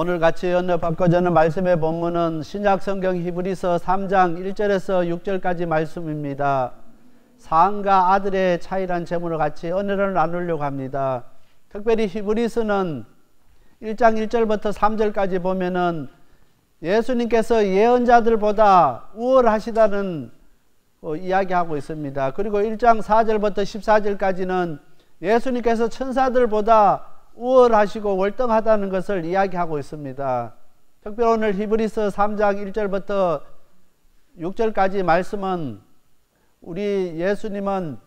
오늘 같이 연합바꿔주는 말씀의 본문은 신약성경 히브리서 3장 1절에서 6절까지 말씀입니다. 사안과 아들의 차이란 제목으로 같이 은혜를 나누려고 합니다. 특별히 히브리서는 1장 1절부터 3절까지 보면은 예수님께서 예언자들보다 우월하시다는 이야기하고 있습니다. 그리고 1장 4절부터 14절까지는 예수님께서 천사들보다 우월하시고 월등하다는 것을 이야기하고 있습니다. 특별히 오늘 히브리서 3장 1절부터 6절까지 말씀은 우리 예수님은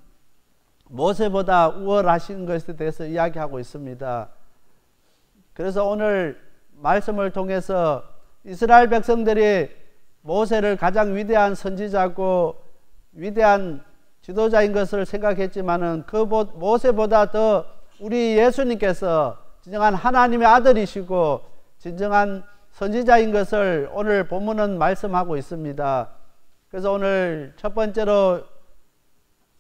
모세보다 우월하신 것에 대해서 이야기하고 있습니다. 그래서 오늘 말씀을 통해서 이스라엘 백성들이 모세를 가장 위대한 선지자고 위대한 지도자인 것을 생각했지만은 그 모세보다 더 우리 예수님께서 진정한 하나님의 아들이시고 진정한 선지자인 것을 오늘 본문은 말씀하고 있습니다. 그래서 오늘 첫 번째로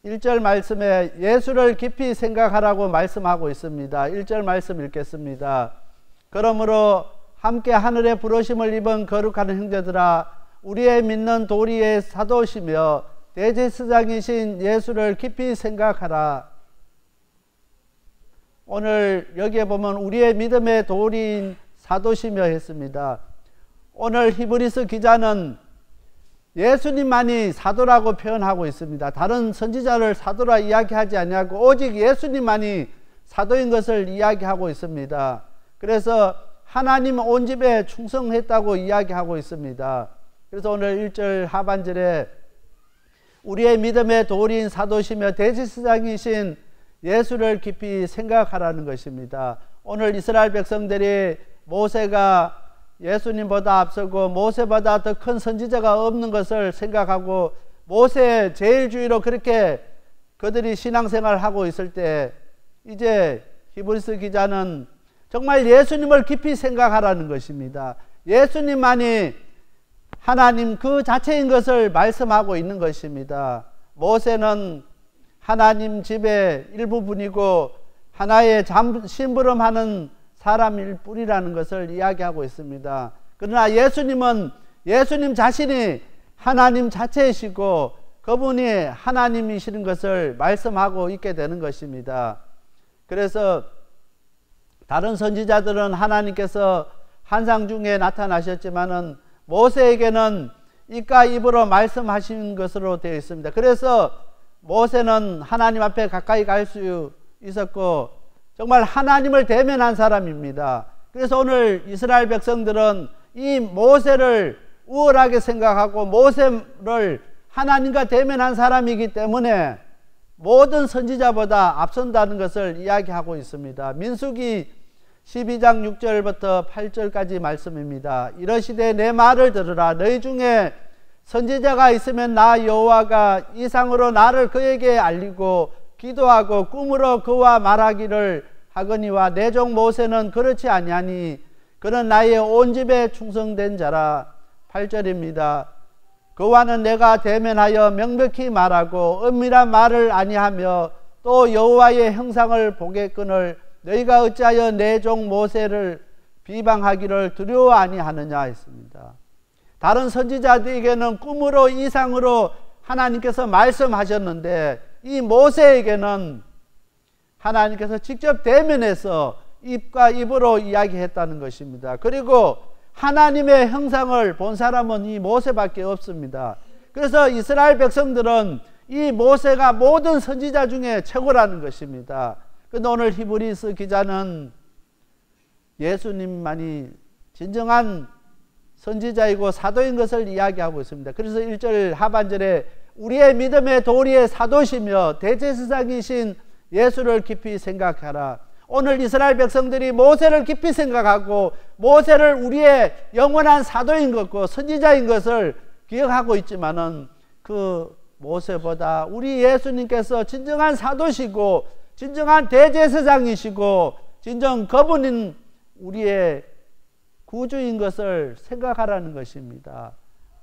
1절 말씀에 예수를 깊이 생각하라고 말씀하고 있습니다. 1절 말씀 읽겠습니다. 그러므로 함께 하늘의 부르심을 입은 거룩한 형제들아, 우리의 믿는 도리의 사도시며 대제사장이신 예수를 깊이 생각하라. 오늘 여기에 보면 우리의 믿음의 도리인 사도시며 했습니다. 오늘 히브리서 기자는 예수님만이 사도라고 표현하고 있습니다. 다른 선지자를 사도라 이야기하지 아니하고 오직 예수님만이 사도인 것을 이야기하고 있습니다. 그래서 하나님 온 집에 충성했다고 이야기하고 있습니다. 그래서 오늘 1절 하반절에 우리의 믿음의 도리인 사도시며 대제사장이신 예수를 깊이 생각하라는 것입니다. 오늘 이스라엘 백성들이 모세가 예수님보다 앞서고 모세보다 더 큰 선지자가 없는 것을 생각하고 모세 제일주의로 그렇게 그들이 신앙생활을 하고 있을 때 이제 히브리서 기자는 정말 예수님을 깊이 생각하라는 것입니다. 예수님만이 하나님 그 자체인 것을 말씀하고 있는 것입니다. 모세는 하나님 집의 일부분이고 하나의 심부름하는 사람일 뿐이라는 것을 이야기하고 있습니다. 그러나 예수님은 예수님 자신이 하나님 자체이시고 그분이 하나님이시는 것을 말씀하고 있게 되는 것입니다. 그래서 다른 선지자들은 하나님께서 환상 중에 나타나셨지만은 모세에게는 입과 입으로 말씀하신 것으로 되어 있습니다. 그래서 모세는 하나님 앞에 가까이 갈 수 있었고 정말 하나님을 대면한 사람입니다. 그래서 오늘 이스라엘 백성들은 이 모세를 우월하게 생각하고 모세를 하나님과 대면한 사람이기 때문에 모든 선지자보다 앞선다는 것을 이야기하고 있습니다. 민수기 12장 6절부터 8절까지 말씀입니다. 이러시되 내 말을 들으라. 너희 중에 선지자가 있으면 나 여호와가 이상으로 나를 그에게 알리고 기도하고 꿈으로 그와 말하기를 하거니와 내 종 모세는 그렇지 아니하니 그는 나의 온 집에 충성된 자라. 8절입니다. 그와는 내가 대면하여 명백히 말하고 은밀한 말을 아니하며 또 여호와의 형상을 보겠거늘 너희가 어찌하여 내 종 모세를 비방하기를 두려워 아니하느냐 했습니다. 다른 선지자들에게는 꿈으로 이상으로 하나님께서 말씀하셨는데 이 모세에게는 하나님께서 직접 대면해서 입과 입으로 이야기했다는 것입니다. 그리고 하나님의 형상을 본 사람은 이 모세밖에 없습니다. 그래서 이스라엘 백성들은 이 모세가 모든 선지자 중에 최고라는 것입니다. 그런데 오늘 히브리서 기자는 예수님만이 진정한 선지자이고 사도인 것을 이야기하고 있습니다. 그래서 1절 하반절에 우리의 믿음의 도리의 사도시며 대제사장이신 예수를 깊이 생각하라. 오늘 이스라엘 백성들이 모세를 깊이 생각하고 모세를 우리의 영원한 사도인 것고 선지자인 것을 기억하고 있지만은 그 모세보다 우리 예수님께서 진정한 사도시고 진정한 대제사장이시고 진정 그분인 우리의 구주인 것을 생각하라는 것입니다.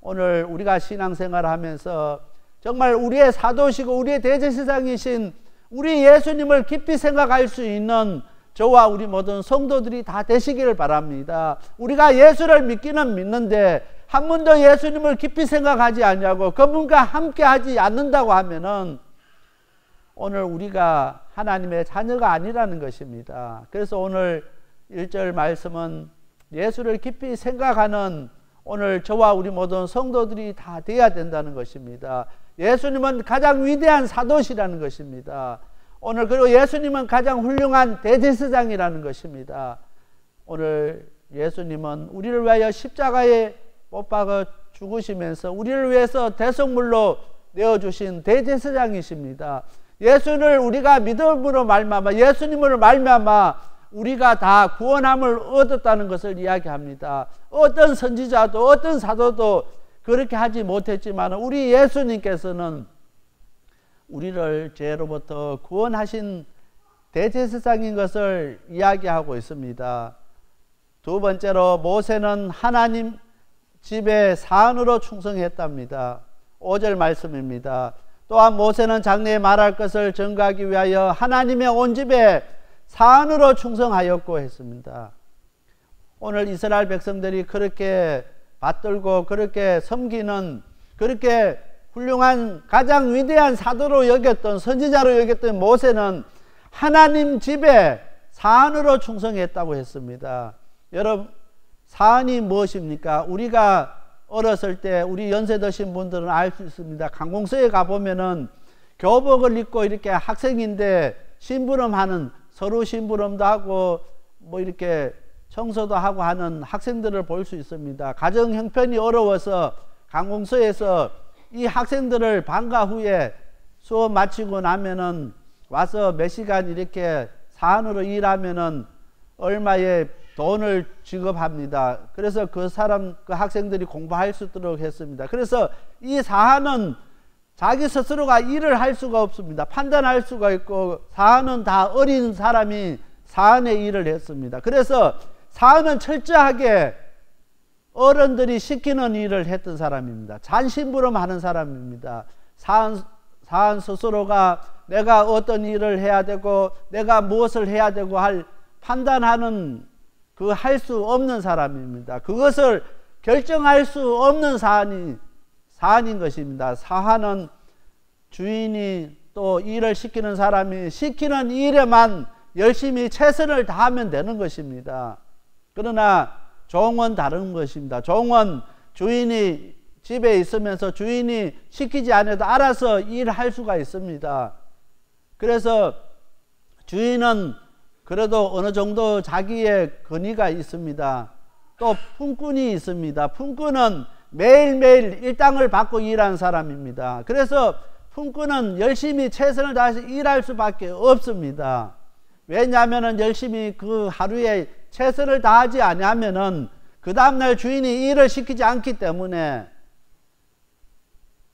오늘 우리가 신앙생활을 하면서 정말 우리의 사도시고 우리의 대제사장이신 우리 예수님을 깊이 생각할 수 있는 저와 우리 모든 성도들이 다 되시기를 바랍니다. 우리가 예수를 믿기는 믿는데 한 번도 예수님을 깊이 생각하지 않냐고 그분과 함께 하지 않는다고 하면은 오늘 우리가 하나님의 자녀가 아니라는 것입니다. 그래서 오늘 1절 말씀은 예수를 깊이 생각하는 오늘 저와 우리 모든 성도들이 다 되어야 된다는 것입니다. 예수님은 가장 위대한 사도시라는 것입니다. 오늘 그리고 예수님은 가장 훌륭한 대제사장이라는 것입니다. 오늘 예수님은 우리를 위하여 십자가에 못 박아 죽으시면서 우리를 위해서 대속물로 내어주신 대제사장이십니다. 예수를 우리가 믿음으로 말미암아 예수님으로 말미암아 우리가 다 구원함을 얻었다는 것을 이야기합니다. 어떤 선지자도 어떤 사도도 그렇게 하지 못했지만 우리 예수님께서는 우리를 죄로부터 구원하신 대제사장인 것을 이야기하고 있습니다. 두 번째로 모세는 하나님 집에 사안으로 충성했답니다. 5절 말씀입니다. 또한 모세는 장래에 말할 것을 전가하기 위하여 하나님의 온 집에 사안으로 충성하였고 했습니다. 오늘 이스라엘 백성들이 그렇게 받들고 그렇게 섬기는 그렇게 훌륭한 가장 위대한 사도로 여겼던 선지자로 여겼던 모세는 하나님 집에 사안으로 충성했다고 했습니다. 여러분 사안이 무엇입니까? 우리가 어렸을 때 우리 연세 드신 분들은 알 수 있습니다. 강공서에 가보면은 교복을 입고 이렇게 학생인데 심부름하는 서로 심부름도 하고 뭐 이렇게 청소도 하고 하는 학생들을 볼 수 있습니다. 가정 형편이 어려워서 강공서에서 이 학생들을 방과 후에 수업 마치고 나면은 와서 몇 시간 이렇게 사안으로 일하면은 얼마의 돈을 지급합니다. 그래서 그 학생들이 공부할 수 있도록 했습니다. 그래서 이 사안은 자기 스스로가 일을 할 수가 없습니다. 판단할 수가 있고 사안은 다 어린 사람이 사안의 일을 했습니다. 그래서 사안은 철저하게 어른들이 시키는 일을 했던 사람입니다. 잔심부름 하는 사람입니다. 사안 스스로가 내가 어떤 일을 해야 되고 내가 무엇을 해야 되고 할 판단하는 그 할 수 없는 사람입니다. 그것을 결정할 수 없는 사안인 것입니다. 사안은 주인이 또 일을 시키는 사람이 시키는 일에만 열심히 최선을 다하면 되는 것입니다. 그러나 종은 다른 것입니다. 종은 주인이 집에 있으면서 주인이 시키지 않아도 알아서 일할 수가 있습니다. 그래서 주인은 그래도 어느 정도 자기의 권위가 있습니다. 또 품꾼이 있습니다. 품꾼은 매일매일 일당을 받고 일하는 사람입니다. 그래서 품꾼은 열심히 최선을 다해서 일할 수밖에 없습니다. 왜냐하면 열심히 그 하루에 최선을 다하지 않으면은 그 다음날 주인이 일을 시키지 않기 때문에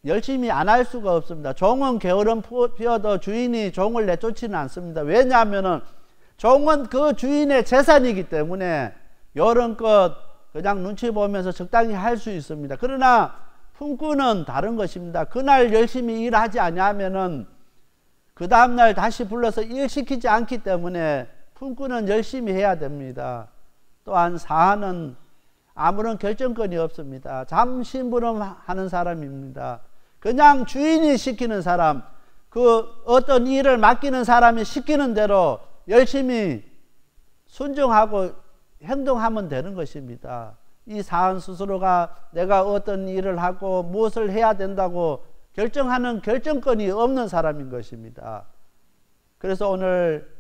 열심히 안 할 수가 없습니다. 종은 게으름 피워도 주인이 종을 내쫓지는 않습니다. 왜냐하면은 종은 그 주인의 재산이기 때문에 여름껏 그냥 눈치 보면서 적당히 할 수 있습니다. 그러나 품꾼은 다른 것입니다. 그날 열심히 일하지 않으면은 그 다음날 다시 불러서 일 시키지 않기 때문에 품꾼은 열심히 해야 됩니다. 또한 사안은 아무런 결정권이 없습니다. 잠심부름 하는 사람입니다. 그냥 주인이 시키는 사람, 그 어떤 일을 맡기는 사람이 시키는 대로 열심히 순종하고 행동하면 되는 것입니다. 이 사안 스스로가 내가 어떤 일을 하고 무엇을 해야 된다고 결정하는 결정권이 없는 사람인 것입니다. 그래서 오늘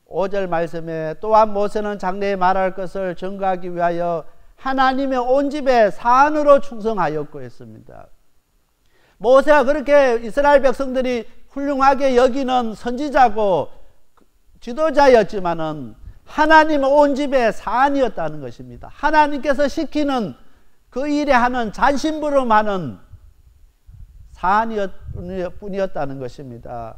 5절 말씀에 또한 모세는 장래에 말할 것을 전가하기 위하여 하나님의 온 집에 사안으로 충성하였고 했습니다. 모세가 그렇게 이스라엘 백성들이 훌륭하게 여기는 선지자고 지도자였지만은 하나님 온 집에 사안이었다는 것입니다. 하나님께서 시키는 그 일에 하는 잔심부름하는 사안이었다는 것입니다.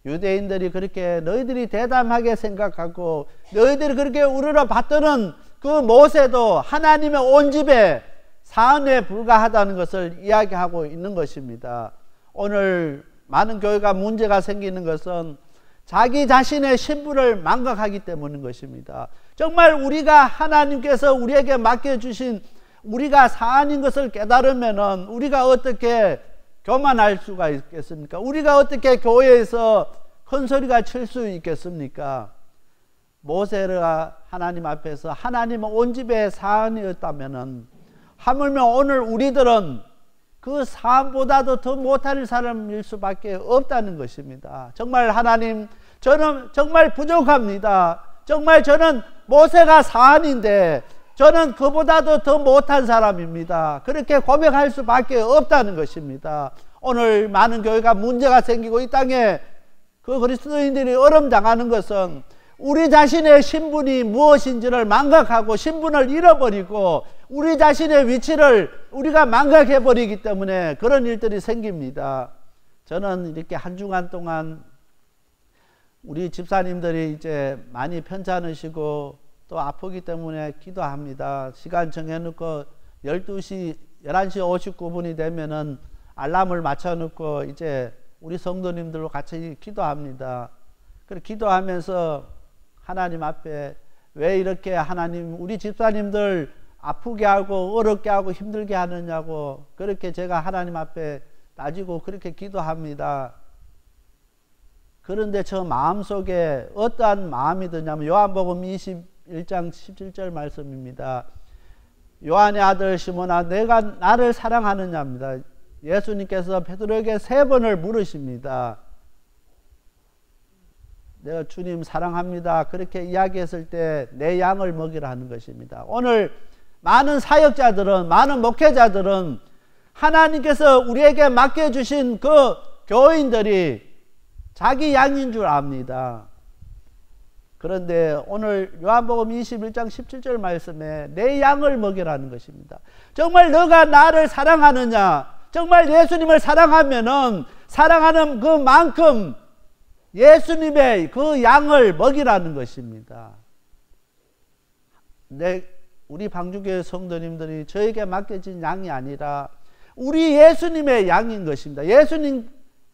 유대인들이 그렇게 너희들이 대담하게 생각하고 너희들이 그렇게 우러러 받드는 그 모세도 하나님의 온 집에 사안에 불과하다는 것을 이야기하고 있는 것입니다. 오늘 많은 교회가 문제가 생기는 것은 자기 자신의 신분을 망각하기 때문인 것입니다. 정말 우리가 하나님께서 우리에게 맡겨주신 우리가 사안인 것을 깨달으면은 우리가 어떻게 교만할 수가 있겠습니까? 우리가 어떻게 교회에서 큰 소리가 칠 수 있겠습니까? 모세가 하나님 앞에서 하나님은 온 집의 사안이었다면은 하물며 오늘 우리들은 그 사안보다도 더 못할 사람일 수밖에 없다는 것입니다. 정말 하나님, 저는 정말 부족합니다. 정말 저는 모세가 사안인데 저는 그보다도 더 못한 사람입니다. 그렇게 고백할 수밖에 없다는 것입니다. 오늘 많은 교회가 문제가 생기고 이 땅에 그 그리스도인들이 어려움당하는 것은 우리 자신의 신분이 무엇인지를 망각하고 신분을 잃어버리고 우리 자신의 위치를 우리가 망각해버리기 때문에 그런 일들이 생깁니다. 저는 이렇게 한 주간 동안 우리 집사님들이 이제 많이 편찮으시고 또 아프기 때문에 기도합니다. 시간 정해놓고 11시 59분이 되면은 알람을 맞춰놓고 이제 우리 성도님들과 같이 기도합니다. 그렇게 기도하면서 하나님 앞에 왜 이렇게 하나님 우리 집사님들 아프게 하고 어렵게 하고 힘들게 하느냐고 그렇게 제가 하나님 앞에 따지고 그렇게 기도합니다. 그런데 저 마음속에 어떠한 마음이 드냐면 요한복음 21장 17절 말씀입니다. 요한의 아들 시몬아 내가 나를 사랑하느냐입니다. 예수님께서 베드로에게 3번을 물으십니다. 내가 주님 사랑합니다. 그렇게 이야기했을 때 내 양을 먹이라 하는 것입니다. 오늘 많은 사역자들은 많은 목회자들은 하나님께서 우리에게 맡겨주신 그 교인들이 자기 양인 줄 압니다. 그런데 오늘 요한복음 21장 17절 말씀에 내 양을 먹이라는 것입니다. 정말 너가 나를 사랑하느냐? 정말 예수님을 사랑하면은 사랑하는 그만큼 예수님의 그 양을 먹이라는 것입니다. 우리 방주교회 성도님들이 저에게 맡겨진 양이 아니라 우리 예수님의 양인 것입니다. 예수님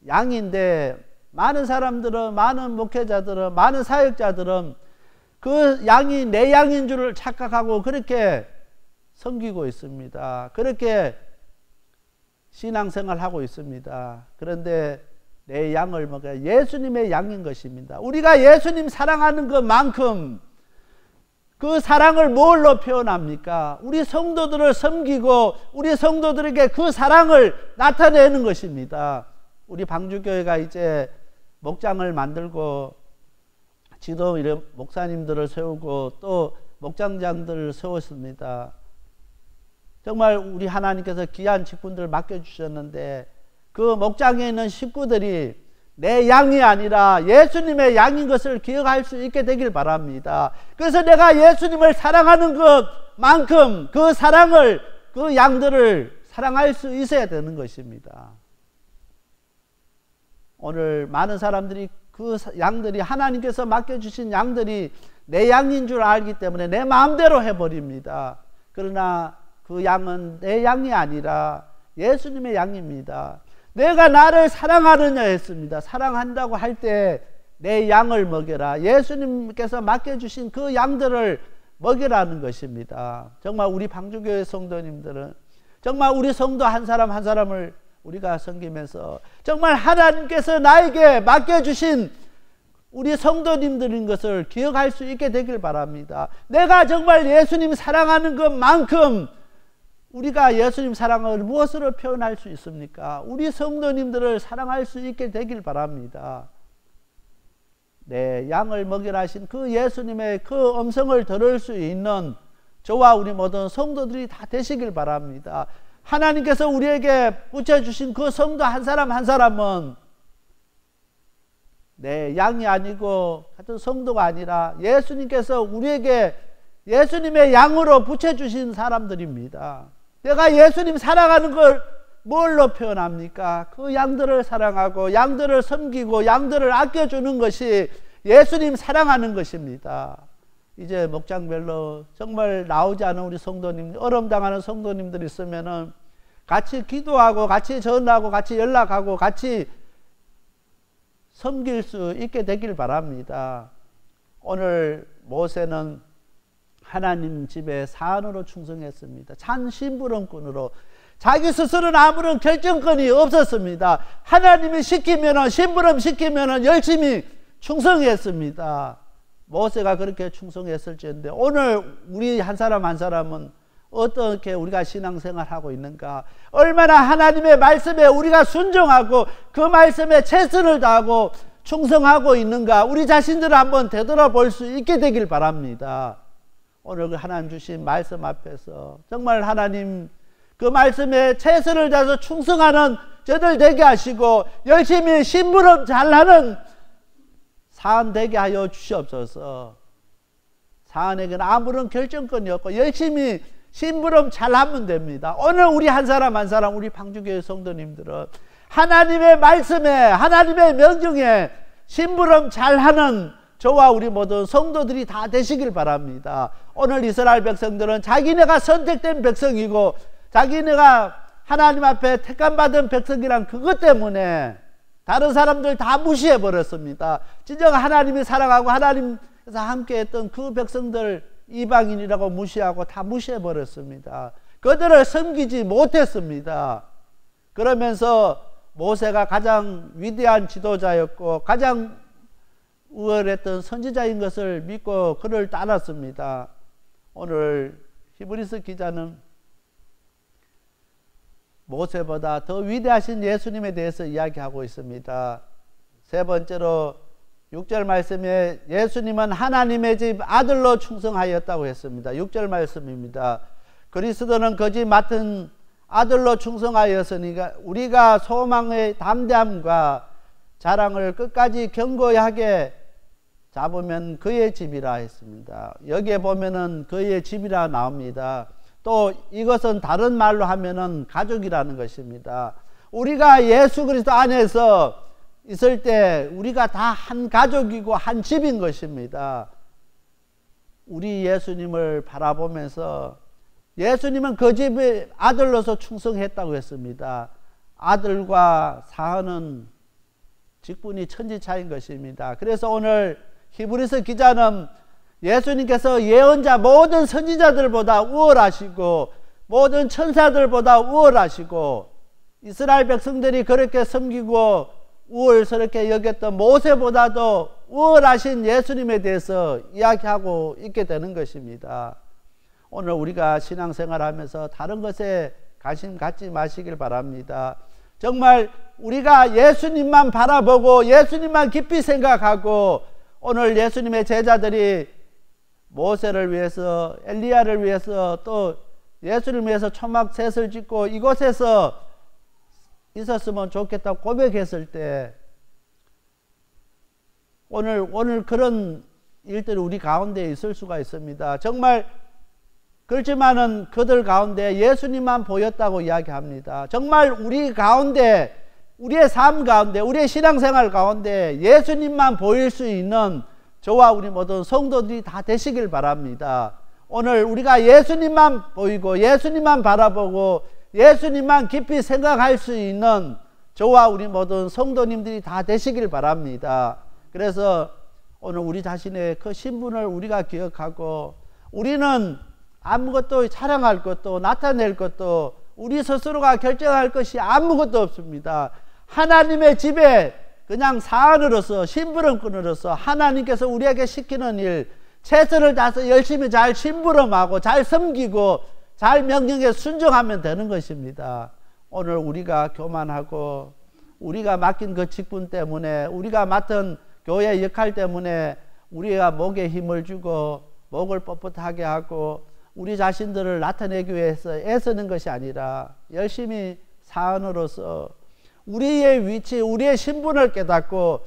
양인데 많은 사람들은, 많은 목회자들은, 많은 사역자들은 그 양이 내 양인 줄 착각하고 그렇게 섬기고 있습니다. 그렇게 신앙생활을 하고 있습니다. 그런데 내 양을 먹어야 예수님의 양인 것입니다. 우리가 예수님 사랑하는 것만큼 그 사랑을 뭘로 표현합니까? 우리 성도들을 섬기고 우리 성도들에게 그 사랑을 나타내는 것입니다. 우리 방주교회가 이제 목장을 만들고 지도 목사님들을 세우고 또 목장장들을 세웠습니다. 정말 우리 하나님께서 귀한 직분들을 맡겨주셨는데 그 목장에 있는 식구들이 내 양이 아니라 예수님의 양인 것을 기억할 수 있게 되길 바랍니다. 그래서 내가 예수님을 사랑하는 것만큼 그 사랑을, 그 양들을 사랑할 수 있어야 되는 것입니다. 오늘 많은 사람들이 그 양들이 하나님께서 맡겨주신 양들이 내 양인 줄 알기 때문에 내 마음대로 해버립니다. 그러나 그 양은 내 양이 아니라 예수님의 양입니다. 내가 나를 사랑하느냐 했습니다. 사랑한다고 할 때 내 양을 먹여라. 예수님께서 맡겨주신 그 양들을 먹이라는 것입니다. 정말 우리 방주교회 성도님들은 정말 우리 성도 한 사람 한 사람을 우리가 섬기면서 정말 하나님께서 나에게 맡겨주신 우리 성도님들인 것을 기억할 수 있게 되길 바랍니다. 내가 정말 예수님 사랑하는 것만큼 우리가 예수님 사랑을 무엇으로 표현할 수 있습니까? 우리 성도님들을 사랑할 수 있게 되길 바랍니다. 내 양을 먹이라 하신 그 예수님의 그 음성을 들을 수 있는 저와 우리 모든 성도들이 다 되시길 바랍니다. 하나님께서 우리에게 붙여주신 그 성도 한 사람 한 사람은 내 양이 아니고 같은 성도가 아니라 예수님께서 우리에게 예수님의 양으로 붙여주신 사람들입니다. 내가 예수님 사랑하는 걸 뭘로 표현합니까? 그 양들을 사랑하고 양들을 섬기고 양들을 아껴주는 것이 예수님 사랑하는 것입니다. 이제 목장별로 정말 나오지 않은 우리 성도님, 어려움당하는 성도님들이 있으면은 같이 기도하고 같이 전하고 같이 연락하고 같이 섬길 수 있게 되길 바랍니다. 오늘 모세는 하나님 집에 사안으로 충성했습니다. 찬 심부름꾼으로. 자기 스스로는 아무런 결정권이 없었습니다. 하나님이 시키면은, 심부름 시키면은 열심히 충성했습니다. 모세가 그렇게 충성했을지인데, 오늘 우리 한 사람 한 사람은 어떻게 우리가 신앙생활하고 있는가? 얼마나 하나님의 말씀에 우리가 순종하고 그 말씀에 최선을 다하고 충성하고 있는가? 우리 자신들을 한번 되돌아볼 수 있게 되길 바랍니다. 오늘 그 하나님 주신 말씀 앞에서 정말 하나님 그 말씀에 최선을 다해서 충성하는 저들 되게 하시고 열심히 심부름 잘하는 사안 되게 하여 주시옵소서. 사안에게는 아무런 결정권이 없고 열심히 심부름 잘하면 됩니다. 오늘 우리 한 사람 한 사람, 우리 방주교회 성도님들은 하나님의 말씀에, 하나님의 명령에 심부름 잘하는 저와 우리 모든 성도들이 다 되시길 바랍니다. 오늘 이스라엘 백성들은 자기네가 선택된 백성이고 자기네가 하나님 앞에 택함받은 백성이란 그것 때문에 다른 사람들 다 무시해 버렸습니다. 진정 하나님이 사랑하고 하나님께서 함께 했던 그 백성들 이방인이라고 무시하고 다 무시해 버렸습니다. 그들을 섬기지 못했습니다. 그러면서 모세가 가장 위대한 지도자였고 가장 우월했던 선지자인 것을 믿고 그를 따랐습니다. 오늘 히브리서 기자는 모세보다 더 위대하신 예수님에 대해서 이야기하고 있습니다. 세 번째로 6절 말씀에 예수님은 하나님의 집 아들로 충성하였다고 했습니다. 6절 말씀입니다. 그리스도는 거짓 맡은 아들로 충성하였으니까 우리가 소망의 담대함과 자랑을 끝까지 견고하게 잡으면 그의 집이라 했습니다. 여기에 보면은 그의 집이라 나옵니다. 또 이것은 다른 말로 하면은 가족이라는 것입니다. 우리가 예수 그리스도 안에서 있을 때 우리가 다 한 가족이고 한 집인 것입니다. 우리 예수님을 바라보면서 예수님은 그 집의 아들로서 충성했다고 했습니다. 아들과 사은은 직분이 천지차이인 것입니다. 그래서 오늘 히브리서 기자는 예수님께서 예언자 모든 선지자들보다 우월하시고 모든 천사들보다 우월하시고 이스라엘 백성들이 그렇게 섬기고 우월스럽게 여겼던 모세보다도 우월하신 예수님에 대해서 이야기하고 있게 되는 것입니다. 오늘 우리가 신앙생활하면서 다른 것에 관심 갖지 마시길 바랍니다. 정말 우리가 예수님만 바라보고 예수님만 깊이 생각하고 오늘 예수님의 제자들이 모세를 위해서 엘리야를 위해서 또 예수를 위해서 초막셋을 짓고 이곳에서 있었으면 좋겠다고 고백했을 때 오늘 그런 일들이 우리 가운데 있을 수가 있습니다. 정말 그렇지만은 그들 가운데 예수님만 보였다고 이야기합니다. 정말 우리 가운데 우리의 삶 가운데 우리의 신앙생활 가운데 예수님만 보일 수 있는 저와 우리 모든 성도들이 다 되시길 바랍니다. 오늘 우리가 예수님만 보이고 예수님만 바라보고 예수님만 깊이 생각할 수 있는 저와 우리 모든 성도님들이 다 되시길 바랍니다. 그래서 오늘 우리 자신의 그 신분을 우리가 기억하고 우리는 아무것도 자랑할 것도 나타낼 것도 우리 스스로가 결정할 것이 아무것도 없습니다. 하나님의 집에 그냥 사안으로서 심부름꾼으로서 하나님께서 우리에게 시키는 일 최선을 다해서 열심히 잘 심부름하고 잘 섬기고 잘 명령에 순종하면 되는 것입니다. 오늘 우리가 교만하고 우리가 맡긴 그 직분 때문에 우리가 맡은 교회 역할 때문에 우리가 목에 힘을 주고 목을 뻣뻣하게 하고 우리 자신들을 나타내기 위해서 애쓰는 것이 아니라 열심히 사안으로서 우리의 위치, 우리의 신분을 깨닫고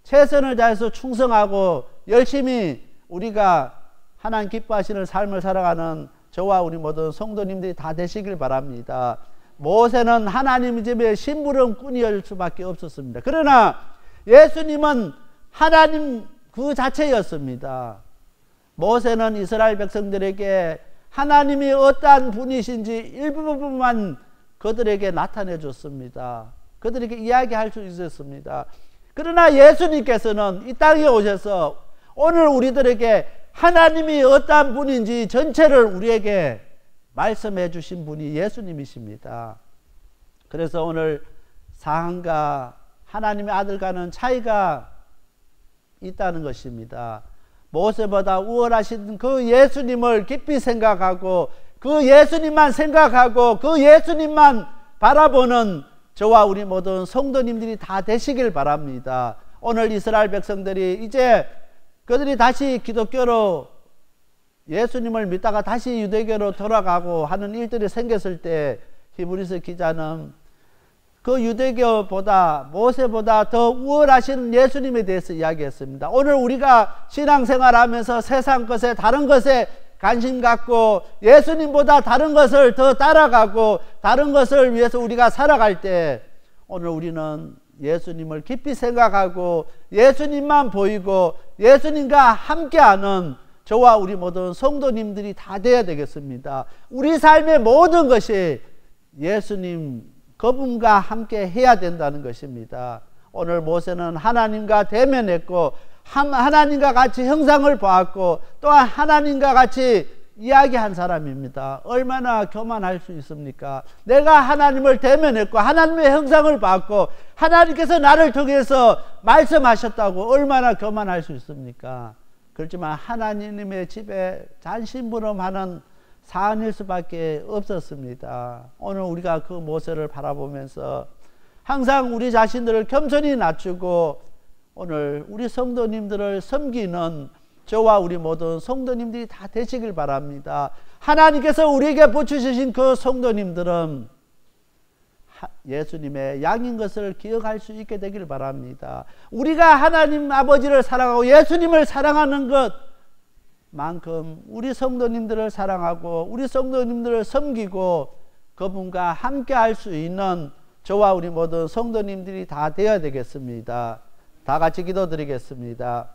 최선을 다해서 충성하고 열심히 우리가 하나님 기뻐하시는 삶을 살아가는 저와 우리 모든 성도님들이 다 되시길 바랍니다. 모세는 하나님 집의 심부름꾼이었을 수밖에 없었습니다. 그러나 예수님은 하나님 그 자체였습니다. 모세는 이스라엘 백성들에게 하나님이 어떠한 분이신지 일부분만 그들에게 나타내 줬습니다. 그들에게 이야기할 수 있었습니다. 그러나 예수님께서는 이 땅에 오셔서 오늘 우리들에게 하나님이 어떠한 분인지 전체를 우리에게 말씀해 주신 분이 예수님이십니다. 그래서 오늘 사한과 하나님의 아들과는 차이가 있다는 것입니다. 모세보다 우월하신 그 예수님을 깊이 생각하고 그 예수님만 생각하고 그 예수님만 바라보는 저와 우리 모든 성도님들이 다 되시길 바랍니다. 오늘 이스라엘 백성들이 이제 그들이 다시 기독교로 예수님을 믿다가 다시 유대교로 돌아가고 하는 일들이 생겼을 때 히브리서 기자는 그 유대교보다 모세보다 더 우월하신 예수님에 대해서 이야기했습니다. 오늘 우리가 신앙생활하면서 세상 것에 다른 것에 관심 갖고 예수님보다 다른 것을 더 따라가고 다른 것을 위해서 우리가 살아갈 때 오늘 우리는 예수님을 깊이 생각하고 예수님만 보이고 예수님과 함께하는 저와 우리 모든 성도님들이 다 되어야 되겠습니다. 우리 삶의 모든 것이 예수님 그분과 함께 해야 된다는 것입니다. 오늘 모세는 하나님과 대면했고 하나님과 같이 형상을 보았고 또한 하나님과 같이 이야기한 사람입니다. 얼마나 교만할 수 있습니까? 내가 하나님을 대면했고 하나님의 형상을 봤고 하나님께서 나를 통해서 말씀하셨다고 얼마나 교만할 수 있습니까? 그렇지만 하나님의 집에 잔심부름하는 사안일 수밖에 없었습니다. 오늘 우리가 그 모세를 바라보면서 항상 우리 자신들을 겸손히 낮추고 오늘 우리 성도님들을 섬기는 저와 우리 모든 성도님들이 다 되시길 바랍니다. 하나님께서 우리에게 붙여주신 그 성도님들은 예수님의 양인 것을 기억할 수 있게 되길 바랍니다. 우리가 하나님 아버지를 사랑하고 예수님을 사랑하는 것만큼 우리 성도님들을 사랑하고 우리 성도님들을 섬기고 그분과 함께 할 수 있는 저와 우리 모든 성도님들이 다 되어야 되겠습니다. 다 같이 기도드리겠습니다.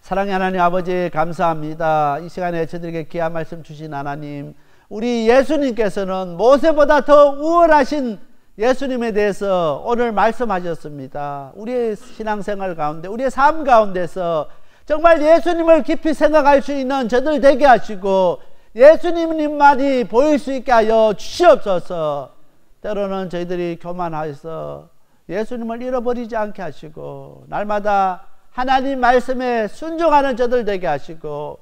사랑의 하나님 아버지 감사합니다. 이 시간에 저들에게 귀한 말씀 주신 하나님, 우리 예수님께서는 모세보다 더 우월하신 예수님에 대해서 오늘 말씀하셨습니다. 우리의 신앙생활 가운데 우리의 삶 가운데서 정말 예수님을 깊이 생각할 수 있는 저들 되게 하시고 예수님만이 보일 수 있게 하여 주시옵소서. 때로는 저희들이 교만해서 예수님을 잃어버리지 않게 하시고 날마다 하나님 말씀에 순종하는 저들 되게 하시고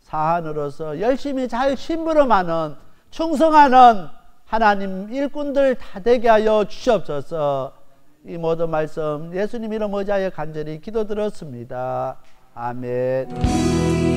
사안으로서 열심히 잘 심부름하는 충성하는 하나님 일꾼들 다 되게 하여 주시옵소서. 이 모든 말씀 예수님 이름 의지하여 간절히 기도드렸습니다. 아멘.